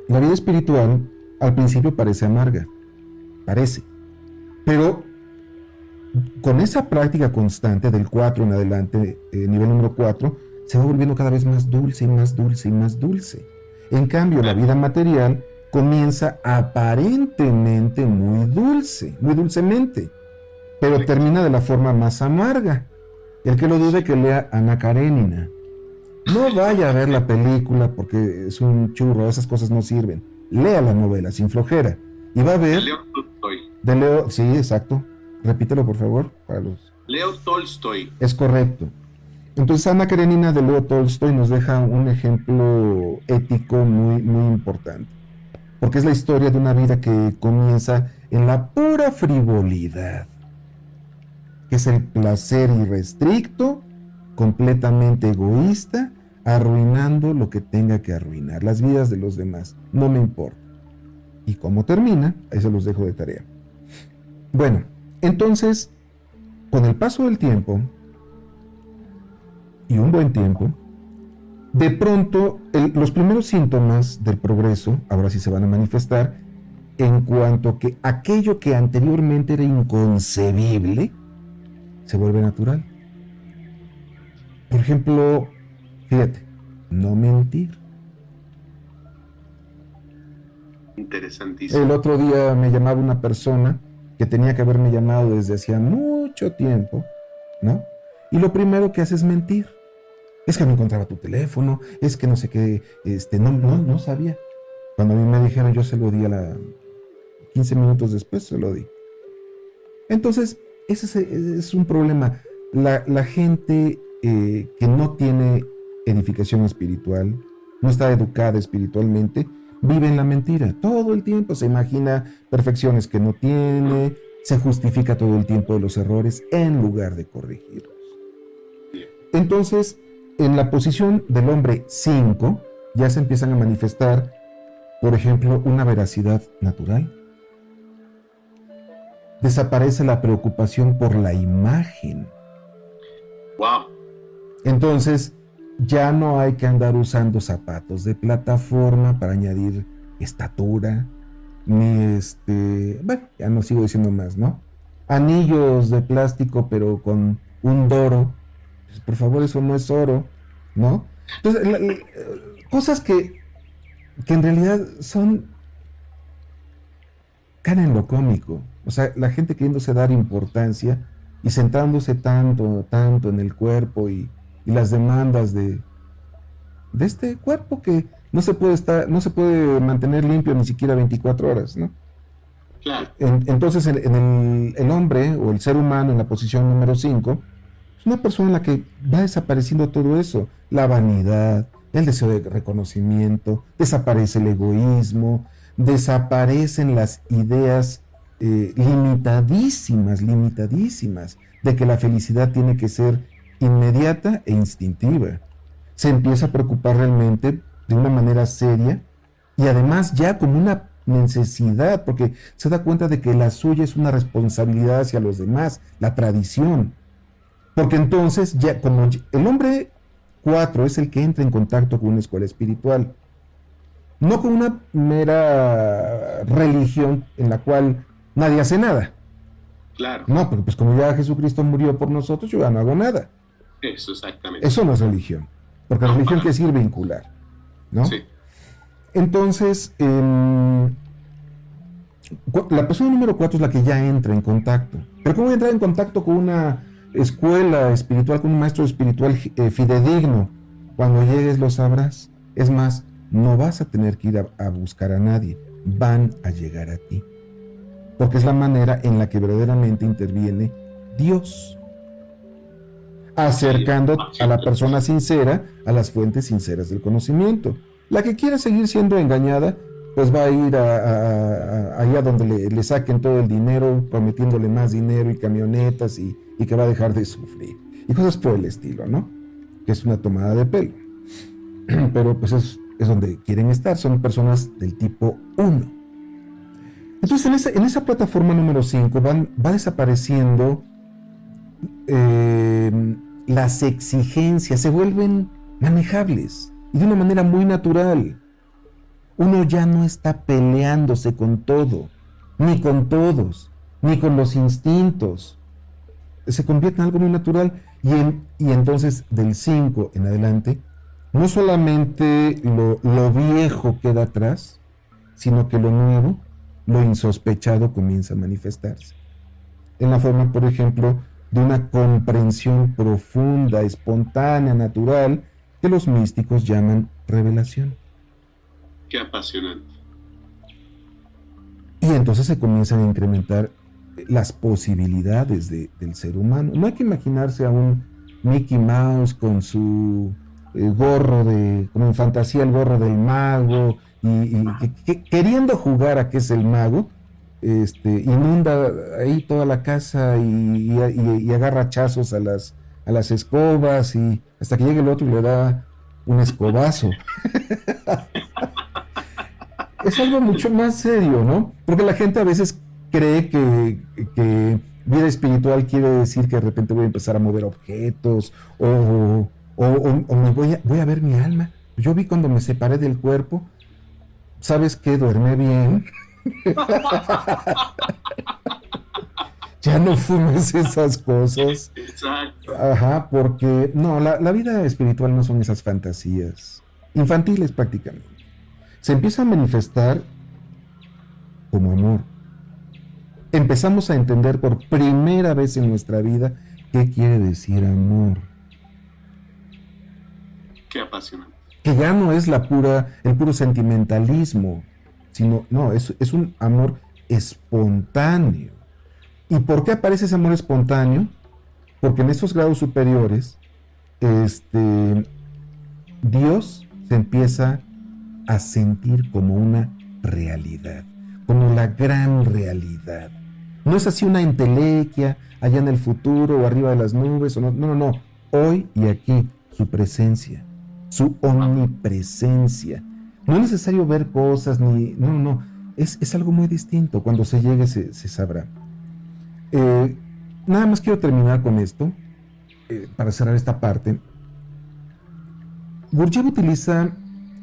Speaker 2: la vida espiritual al principio parece amarga, pero con esa práctica constante del 4 en adelante, nivel número 4, se va volviendo cada vez más dulce y más dulce y más dulce. En cambio, la vida material comienza aparentemente muy dulce, muy dulcemente, pero termina de la forma más amarga. El que lo dude que lea Ana Karenina. No vaya a ver la película porque es un churro, esas cosas no sirven. Lea la novela sin flojera y va a ver... De Leo, sí, exacto. Repítelo, por favor, para los...
Speaker 1: Leo Tolstoy.
Speaker 2: Es correcto. Entonces, Ana Karenina de Leo Tolstoy nos deja un ejemplo ético muy, muy importante. Porque es la historia de una vida que comienza en la pura frivolidad, que es el placer irrestricto, completamente egoísta, arruinando lo que tenga que arruinar, las vidas de los demás. No me importa. ¿Y cómo termina? Ahí se los dejo de tarea. Bueno, entonces, con el paso del tiempo, y un buen tiempo, de pronto los primeros síntomas del progreso, ahora sí se van a manifestar, en cuanto a que aquello que anteriormente era inconcebible, se vuelve natural. Por ejemplo, fíjate, no mentir.
Speaker 1: Interesantísimo.
Speaker 2: El otro día me llamaba una persona que tenía que haberme llamado desde hacía mucho tiempo, ¿no? Y lo primero que hace es mentir. Es que no encontraba tu teléfono, es que no sé qué, no sabía. Cuando a mí me dijeron, yo se lo di 15 minutos después se lo di. Entonces, ese es un problema. La gente que no tiene edificación espiritual, no está educada espiritualmente, vive en la mentira. Todo el tiempo se imagina perfecciones que no tiene, se justifica todo el tiempo de los errores en lugar de corregirlos. Entonces, en la posición del hombre 5, ya se empiezan a manifestar, por ejemplo, una veracidad natural. Desaparece la preocupación por la imagen.
Speaker 1: Wow.
Speaker 2: Entonces, ya no hay que andar usando zapatos de plataforma para añadir estatura, ni bueno, ya no sigo diciendo más, ¿no? Anillos de plástico, pero con un doro. Pues, por favor, eso no es oro, ¿no? Entonces, cosas que en realidad caen en lo cómico. O sea, la gente queriéndose dar importancia y centrándose tanto en el cuerpo y las demandas de este cuerpo que no se puede mantener limpio ni siquiera 24 horas, ¿no?
Speaker 1: Claro.
Speaker 2: Entonces, el hombre o el ser humano en la posición número 5 es una persona en la que va desapareciendo todo eso, la vanidad, el deseo de reconocimiento, desaparece el egoísmo, desaparecen las ideas limitadísimas de que la felicidad tiene que ser inmediata e instintiva. Se empieza a preocupar realmente de una manera seria y además ya como una necesidad, porque se da cuenta de que la suya es una responsabilidad hacia los demás, la tradición. Porque entonces, ya como el hombre 4 es el que entra en contacto con una escuela espiritual, no con una mera religión en la cual nadie hace nada.
Speaker 1: Claro.
Speaker 2: No, porque pues como ya Jesucristo murió por nosotros, yo ya no hago nada.
Speaker 1: Eso, exactamente.
Speaker 2: Eso no es religión, porque la religión quiere decir vincular, ¿no?
Speaker 1: Sí.
Speaker 2: Entonces, la persona número 4 es la que ya entra en contacto. Pero ¿cómo voy a entrar en contacto con una escuela espiritual, con un maestro espiritual fidedigno? Cuando llegues lo sabrás. Es más, no vas a tener que ir a buscar a nadie, van a llegar a ti. Porque es la manera en la que verdaderamente interviene Dios, acercando a la persona sincera a las fuentes sinceras del conocimiento. La que quiera seguir siendo engañada, pues va a ir allá donde le saquen todo el dinero, prometiéndole más dinero y camionetas y que va a dejar de sufrir. Y cosas por el estilo, ¿no? Que es una tomada de pelo. Pero pues es donde quieren estar, son personas del tipo 1. Entonces en esa plataforma número 5 va desapareciendo las exigencias, se vuelven manejables y de una manera muy natural. Uno ya no está peleándose con todo, ni con todos, ni con los instintos. Se convierte en algo muy natural y entonces del 5 en adelante, no solamente lo viejo queda atrás, sino que lo nuevo, lo insospechado comienza a manifestarse. En la forma, por ejemplo, de una comprensión profunda, espontánea, natural, que los místicos llaman revelación.
Speaker 1: Qué apasionante.
Speaker 2: Y entonces se comienzan a incrementar las posibilidades del ser humano. No hay que imaginarse a un Mickey Mouse con su gorro como en fantasía el gorro del mago y queriendo jugar a que es el mago, inunda ahí toda la casa y agarra hachazos a las escobas y hasta que llegue el otro y le da un escobazo. Es algo mucho más serio, ¿no? Porque la gente a veces cree que vida espiritual quiere decir que de repente voy a empezar a mover objetos o me voy a ver mi alma. Yo vi cuando me separé del cuerpo, ¿sabes qué? Duerme bien. Ya no fumes esas cosas.
Speaker 1: Exacto.
Speaker 2: Ajá, porque no, la vida espiritual no son esas fantasías infantiles prácticamente. Se empieza a manifestar como amor. empezamos a entender por primera vez en nuestra vida qué quiere decir amor.
Speaker 1: Qué apasionante.
Speaker 2: Que ya no es el puro sentimentalismo, sino, no, es un amor espontáneo. ¿Y por qué aparece ese amor espontáneo? Porque en estos grados superiores, Dios se empieza a sentir como una realidad, como la gran realidad. No es así una entelequia allá en el futuro o arriba de las nubes, o no. Hoy y aquí, su presencia, su omnipresencia. No es necesario ver cosas, no. Es algo muy distinto. Cuando se llegue se sabrá. Nada más quiero terminar con esto, para cerrar esta parte. Gurdjieff utiliza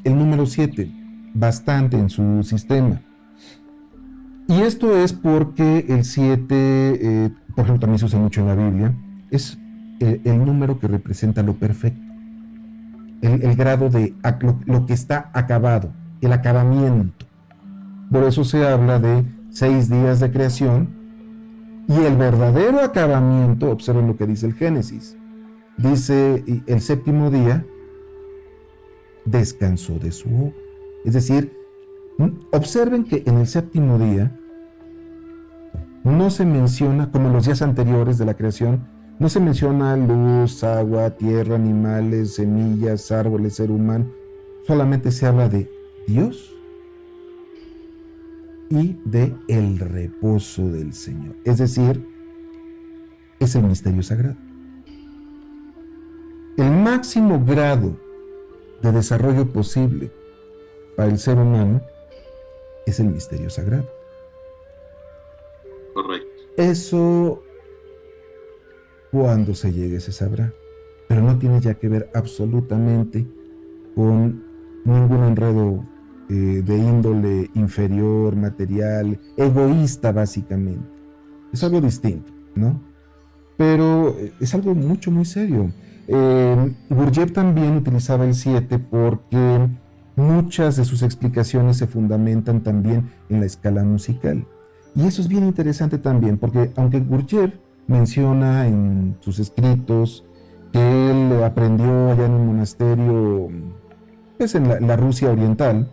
Speaker 2: el número 7 bastante en su sistema. Y esto es porque el 7, por ejemplo, también se usa mucho en la Biblia, es el número que representa lo perfecto. El grado de lo que está acabado, el acabamiento. Por eso se habla de 6 días de creación y el verdadero acabamiento, observen lo que dice el Génesis. Dice, el séptimo día descansó de su obra. Es decir, observen que en el séptimo día no se menciona, como en los días anteriores de la creación, no se menciona luz, agua, tierra, animales, semillas, árboles, ser humano. Solamente se habla de Dios y de el reposo del Señor. Es decir, es el misterio sagrado. El máximo grado de desarrollo posible para el ser humano es el misterio sagrado.
Speaker 1: Correcto.
Speaker 2: Eso, cuando se llegue, se sabrá. Pero no tiene ya que ver absolutamente con ningún enredo de índole inferior, material, egoísta básicamente. Es algo distinto, ¿no? Pero es algo mucho, muy serio. Gurdjieff también utilizaba el 7 porque muchas de sus explicaciones se fundamentan también en la escala musical. Y eso es bien interesante también, porque aunque Gurdjieff menciona en sus escritos que él aprendió allá en un monasterio, pues en la Rusia oriental,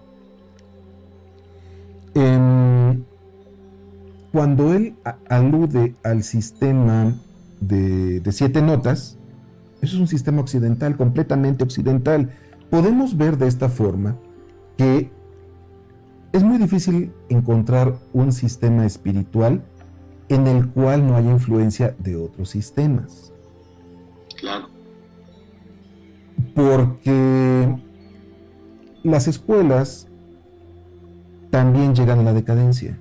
Speaker 2: cuando él alude al sistema de 7 notas, eso es un sistema occidental, completamente occidental. Podemos ver de esta forma que es muy difícil encontrar un sistema espiritual en el cual no haya influencia de otros sistemas.
Speaker 1: Claro.
Speaker 2: Porque las escuelas también llegan a la decadencia.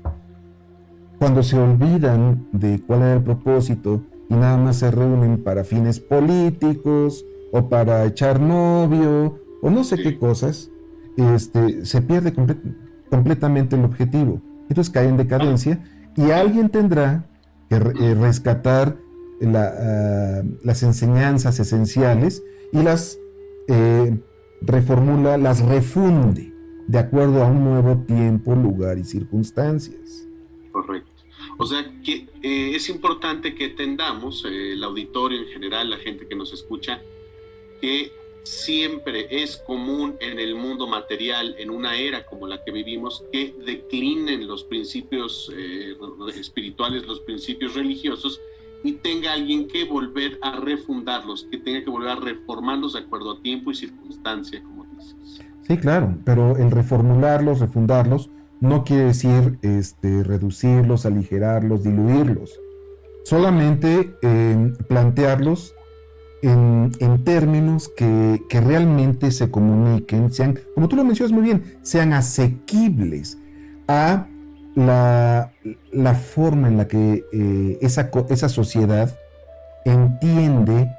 Speaker 2: Cuando se olvidan de cuál era el propósito y nada más se reúnen para fines políticos o para echar novio o no sé qué cosas, se pierde completamente el objetivo. Entonces cae en decadencia y alguien tendrá que rescatar las enseñanzas esenciales y las reformula, las refunde de acuerdo a un nuevo tiempo, lugar y circunstancias.
Speaker 1: Correcto. O sea que es importante que entendamos, el auditorio en general, la gente que nos escucha, que siempre es común en el mundo material, en una era como la que vivimos, que declinen los principios espirituales, los principios religiosos, y tenga alguien que volver a refundarlos, que tenga que volver a reformarlos de acuerdo a tiempo y circunstancia, como dices.
Speaker 2: Sí, claro, pero el reformularlos, refundarlos, no quiere decir reducirlos, aligerarlos, diluirlos. Solamente plantearlos en términos que realmente se comuniquen, sean, como tú lo mencionas muy bien, sean asequibles a la forma en la que esa sociedad entiende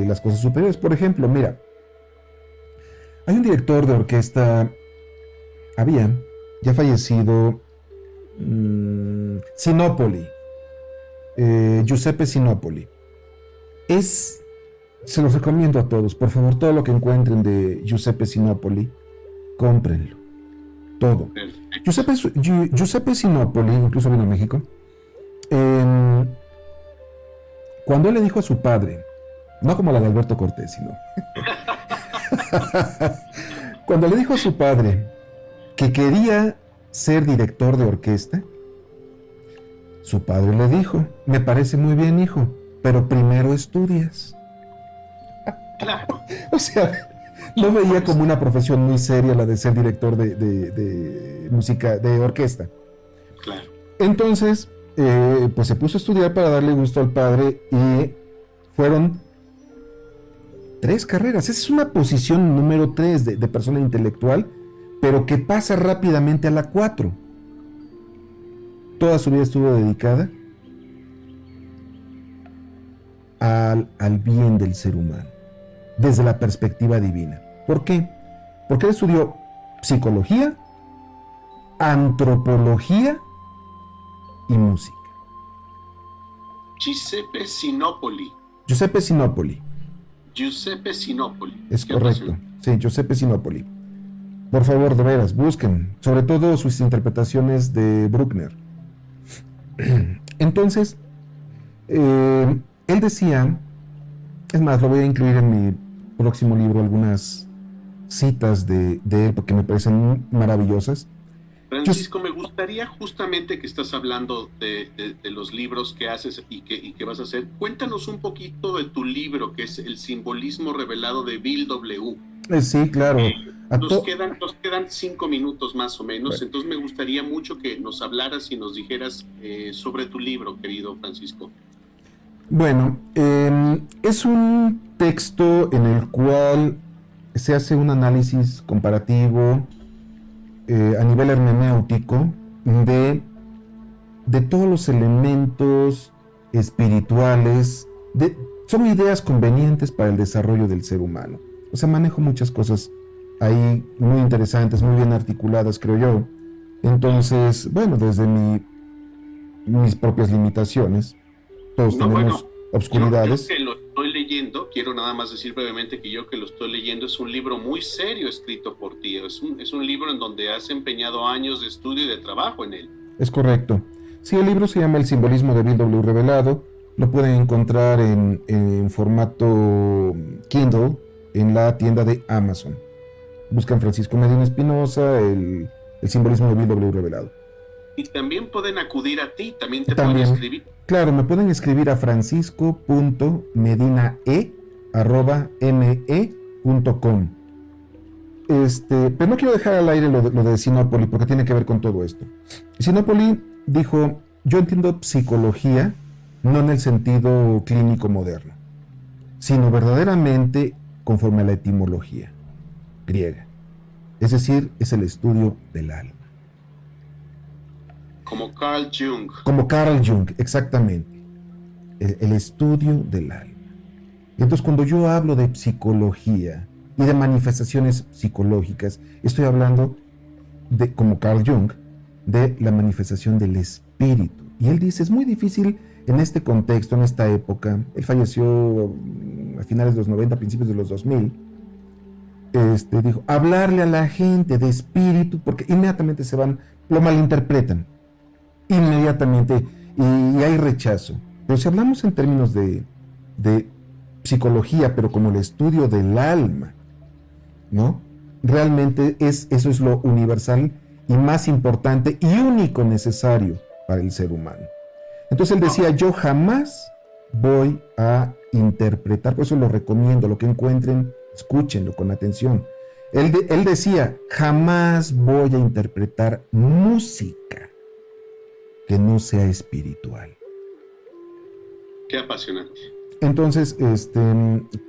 Speaker 2: las cosas superiores. Por ejemplo, mira, hay un director de orquesta, ya fallecido, Sinopoli, Giuseppe Sinopoli. Se los recomiendo a todos, por favor, todo lo que encuentren de Giuseppe Sinopoli, cómprenlo, todo. Giuseppe Sinopoli, incluso vino a México, eh, cuando él le dijo a su padre, no como la de Alberto Cortés, sino cuando le dijo a su padre que quería ser director de orquesta, su padre le dijo, me parece muy bien, hijo, pero primero estudias.
Speaker 1: Claro.
Speaker 2: O sea, no veía como una profesión muy seria la de ser director de música, de orquesta.
Speaker 1: Claro.
Speaker 2: Entonces, pues se puso a estudiar para darle gusto al padre y fueron 3 carreras. Esa es una posición número 3 de persona intelectual, pero que pasa rápidamente a la 4. Toda su vida estuvo dedicada al bien del ser humano, desde la perspectiva divina. ¿Por qué? Porque él estudió psicología, antropología y música.
Speaker 1: Giuseppe Sinopoli.
Speaker 2: Giuseppe Sinopoli.
Speaker 1: Giuseppe Sinopoli.
Speaker 2: Es correcto. Sí, Giuseppe Sinopoli. Por favor, de veras, busquen, sobre todo sus interpretaciones de Bruckner. Entonces, él decía, es más, lo voy a incluir en mi próximo libro, algunas citas de él, porque me parecen maravillosas.
Speaker 1: Francisco, me gustaría justamente que estás hablando de los libros que haces y que vas a hacer. Cuéntanos un poquito de tu libro, que es El simbolismo revelado de Bill W.
Speaker 2: Sí, claro.
Speaker 1: Nos quedan 5 minutos más o menos, bueno. Entonces me gustaría mucho que nos hablaras y nos dijeras sobre tu libro, querido Francisco.
Speaker 2: Bueno, es un texto en el cual se hace un análisis comparativo a nivel hermenéutico de todos los elementos espirituales, son ideas convenientes para el desarrollo del ser humano. O sea, manejo muchas cosas ahí muy interesantes, muy bien articuladas, creo yo. Entonces, bueno, desde mis propias limitaciones, todos tenemos obscuridades.
Speaker 1: Yo que lo estoy leyendo, quiero nada más decir brevemente que yo que lo estoy leyendo es un libro muy serio escrito por ti. Es un libro en donde has empeñado años de estudio y de trabajo en él.
Speaker 2: Es correcto. Sí, el libro se llama El simbolismo de Bill W. revelado. Lo pueden encontrar en formato Kindle en la tienda de Amazon. Buscan Francisco Medina Espinosa, el simbolismo de Bill W. revelado.
Speaker 1: Y también pueden acudir a ti, también pueden escribir.
Speaker 2: Claro, me pueden escribir a francisco.medinae@me.com. Pero no quiero dejar al aire lo de Sinopoli, porque tiene que ver con todo esto. Sinopoli dijo, yo entiendo psicología no en el sentido clínico moderno, sino verdaderamente conforme a la etimología griega. Es decir, es el estudio del alma.
Speaker 1: Como Carl Jung.
Speaker 2: Como Carl Jung, exactamente. El estudio del alma. Y entonces cuando yo hablo de psicología y de manifestaciones psicológicas, estoy hablando de, como Carl Jung, de la manifestación del espíritu. Y él dice, es muy difícil en este contexto, en esta época. Él falleció a finales de los 90, principios de los 2000. Dijo, hablarle a la gente de espíritu, porque inmediatamente lo malinterpretan. Inmediatamente, y hay rechazo. Pero si hablamos en términos de psicología, pero como el estudio del alma, ¿no? Realmente eso es lo universal y más importante y único necesario para el ser humano. Entonces él decía, yo jamás voy a interpretar, por eso lo recomiendo, lo que encuentren, escúchenlo con atención. Él decía, jamás voy a interpretar música que no sea espiritual.
Speaker 1: Qué apasionante.
Speaker 2: Entonces,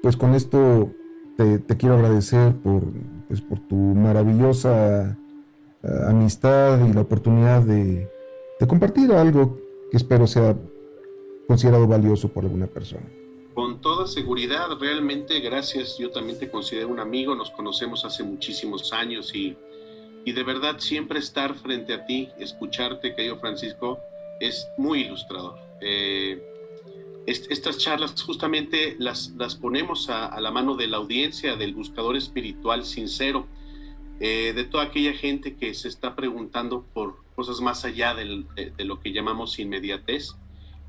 Speaker 2: pues con esto te quiero agradecer por tu maravillosa amistad y la oportunidad de compartir algo que espero sea considerado valioso por alguna persona.
Speaker 1: Con toda seguridad, realmente gracias. Yo también te considero un amigo, nos conocemos hace muchísimos años y de verdad siempre estar frente a ti, escucharte, querido Francisco, es muy ilustrador. Estas charlas justamente las ponemos a la mano de la audiencia, del buscador espiritual sincero, de toda aquella gente que se está preguntando por cosas más allá de lo que llamamos inmediatez.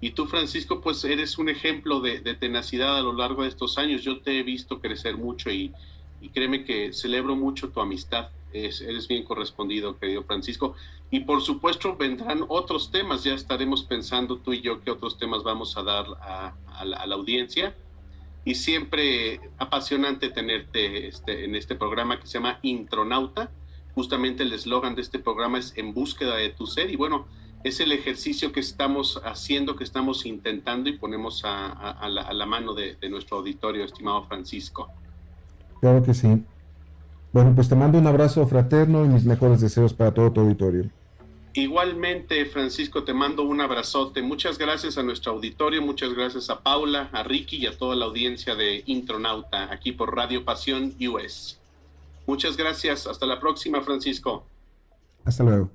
Speaker 1: Y tú, Francisco, pues eres un ejemplo de tenacidad a lo largo de estos años. Yo te he visto crecer mucho y créeme que celebro mucho tu amistad. Eres bien correspondido, querido Francisco. Y por supuesto vendrán otros temas. Ya estaremos pensando tú y yo qué otros temas vamos a dar a la audiencia. Y siempre apasionante tenerte en este programa que se llama Intronauta. Justamente el eslogan de este programa es En búsqueda de tu ser. Y bueno, es el ejercicio que estamos haciendo, que estamos intentando y ponemos a la mano de nuestro auditorio, estimado Francisco.
Speaker 2: Claro que sí. Bueno, pues te mando un abrazo fraterno y mis mejores deseos para todo tu auditorio.
Speaker 1: Igualmente, Francisco, te mando un abrazote. Muchas gracias a nuestro auditorio, muchas gracias a Paula, a Ricky y a toda la audiencia de Intronauta, aquí por Radio Pasión US. Muchas gracias. Hasta la próxima, Francisco.
Speaker 2: Hasta luego.